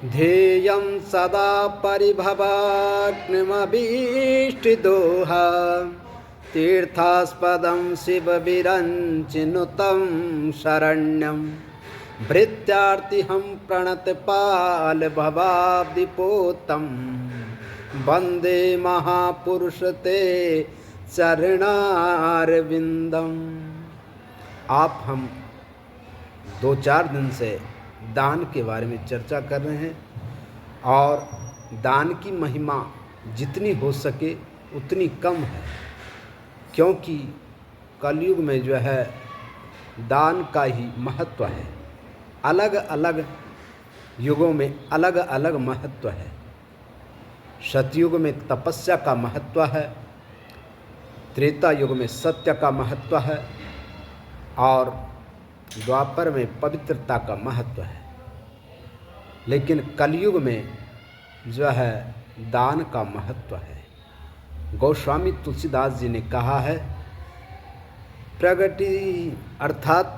ध्येयं सदा परिभवाग्निमभीष्टदोहा तीर्थास्पदं शिवविरञ्चिनुतं शरण्यं भृत्यार्तिहं प्रणतपालभवाब्धिपोतं वन्दे महापुरुष ते चरणारविंदम। आप हम 2-4 दिन से दान के बारे में चर्चा कर रहे हैं और दान की महिमा जितनी हो सके उतनी कम है, क्योंकि कलयुग में जो है दान का ही महत्व है। अलग अलग युगों में अलग अलग महत्व है। सतयुग में तपस्या का महत्व है, त्रेता युग में सत्य का महत्व है और द्वापर में पवित्रता का महत्व है। लेकिन कलयुग में जो है दान का महत्व है। गोस्वामी तुलसीदास जी ने कहा है, प्रगति अर्थात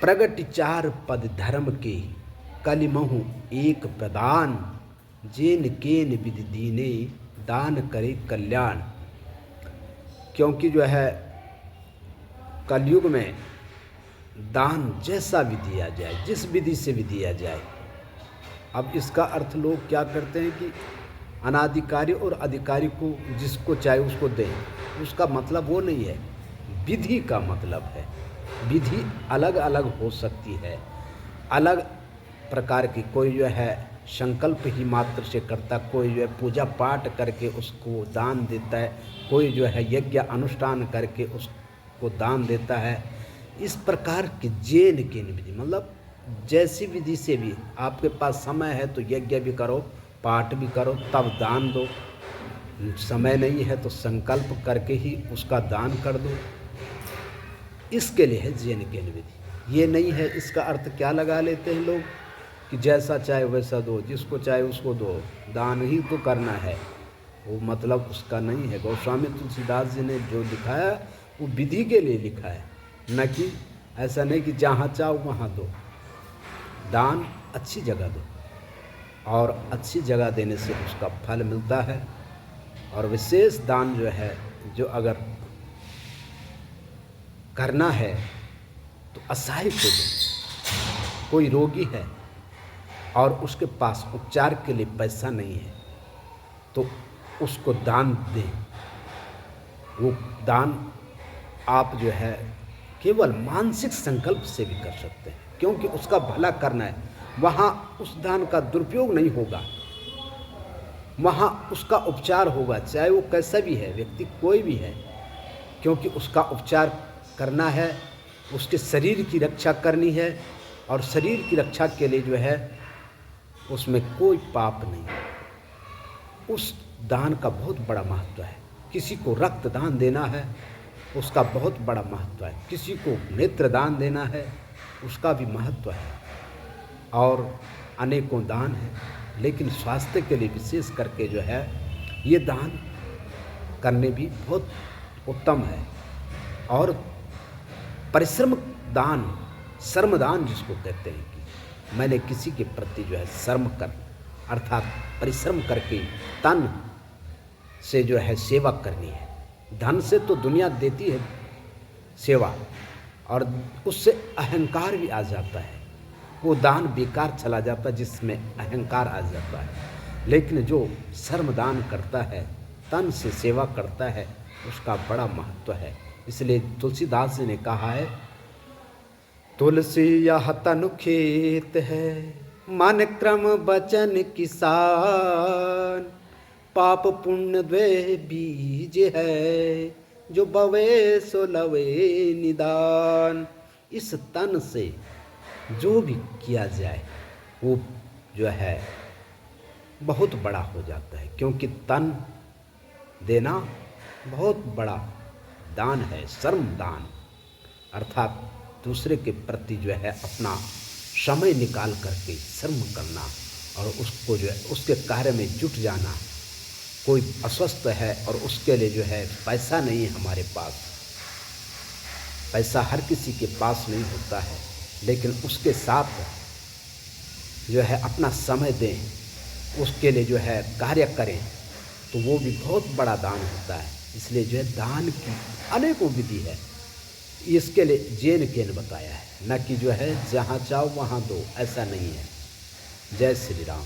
प्रगति 4 पद धर्म के कलिमहु एक प्रदान, जेन केन विधि दीने दान करे कल्याण। क्योंकि जो है कलयुग में दान जैसा भी दिया जाए, जिस विधि से भी दिया जाए। अब इसका अर्थ लोग क्या करते हैं कि अनाधिकारी और अधिकारी को जिसको चाहे उसको दें, उसका मतलब वो नहीं है। विधि का मतलब है। विधि अलग अलग हो सकती है, अलग प्रकार की। कोई जो है संकल्प ही मात्र से करता, कोई जो है पूजा पाठ करके उसको दान देता है, कोई जो है यज्ञ अनुष्ठान करके उसको दान देता है। इस प्रकार की जेन केन विधि मतलब जैसी विधि से भी आपके पास समय है तो यज्ञ भी करो, पाठ भी करो, तब दान दो। समय नहीं है तो संकल्प करके ही उसका दान कर दो। इसके लिए है जेन केन विधि। ये नहीं है, इसका अर्थ क्या लगा लेते हैं लोग कि जैसा चाहे वैसा दो, जिसको चाहे उसको दो, दान ही तो करना है। वो मतलब उसका नहीं है। गोस्वामी तुलसीदास जी ने जो लिखाया वो विधि के लिए लिखा है, न कि ऐसा नहीं कि जहाँ चाहो वहाँ दो। दान अच्छी जगह दो और अच्छी जगह देने से उसका फल मिलता है। और विशेष दान जो है, जो अगर करना है तो असहाय को दो। कोई रोगी है और उसके पास उपचार के लिए पैसा नहीं है तो उसको दान दें। वो दान आप जो है केवल मानसिक संकल्प से भी कर सकते हैं, क्योंकि उसका भला करना है। वहाँ उस दान का दुरुपयोग नहीं होगा, वहाँ उसका उपचार होगा, चाहे वो कैसा भी है, व्यक्ति कोई भी है। क्योंकि उसका उपचार करना है, उसके शरीर की रक्षा करनी है और शरीर की रक्षा के लिए जो है उसमें कोई पाप नहीं। उस दान का बहुत बड़ा महत्व है। किसी को रक्त दान देना है, उसका बहुत बड़ा महत्व है। किसी को नेत्र दान देना है, उसका भी महत्व है। और अनेकों दान है, लेकिन स्वास्थ्य के लिए विशेष करके जो है ये दान करने भी बहुत उत्तम है। और परिश्रम दान, श्रमदान जिसको कहते हैं कि मैंने किसी के प्रति जो है श्रम कर अर्थात परिश्रम करके तन से जो है सेवा करनी है। धन से तो दुनिया देती है सेवा और उससे अहंकार भी आ जाता है, वो दान बेकार चला जाता है जिसमें अहंकार आ जाता है। लेकिन जो श्रमदान करता है, तन से सेवा करता है, उसका बड़ा महत्व है। इसलिए तुलसीदास जी ने कहा है, तुलसी यह तनु खेत है, मन क्रम बचन किसान, पाप पुण्य द्वे बीज है, जो बवे सो लवे निदान। इस तन से जो भी किया जाए वो जो है बहुत बड़ा हो जाता है, क्योंकि तन देना बहुत बड़ा दान है। श्रम दान अर्थात दूसरे के प्रति जो है अपना समय निकाल करके श्रम करना और उसको जो है उसके कार्य में जुट जाना। कोई अस्वस्थ है और उसके लिए जो है पैसा नहीं है हमारे पास, पैसा हर किसी के पास नहीं होता है, लेकिन उसके साथ जो है अपना समय दें, उसके लिए जो है कार्य करें, तो वो भी बहुत बड़ा दान होता है। इसलिए जो है दान की अनेकों विधि है, इसके लिए जेन केन बताया है, न कि जो है जहाँ चाहो वहाँ दो, ऐसा नहीं है। जय श्री राम।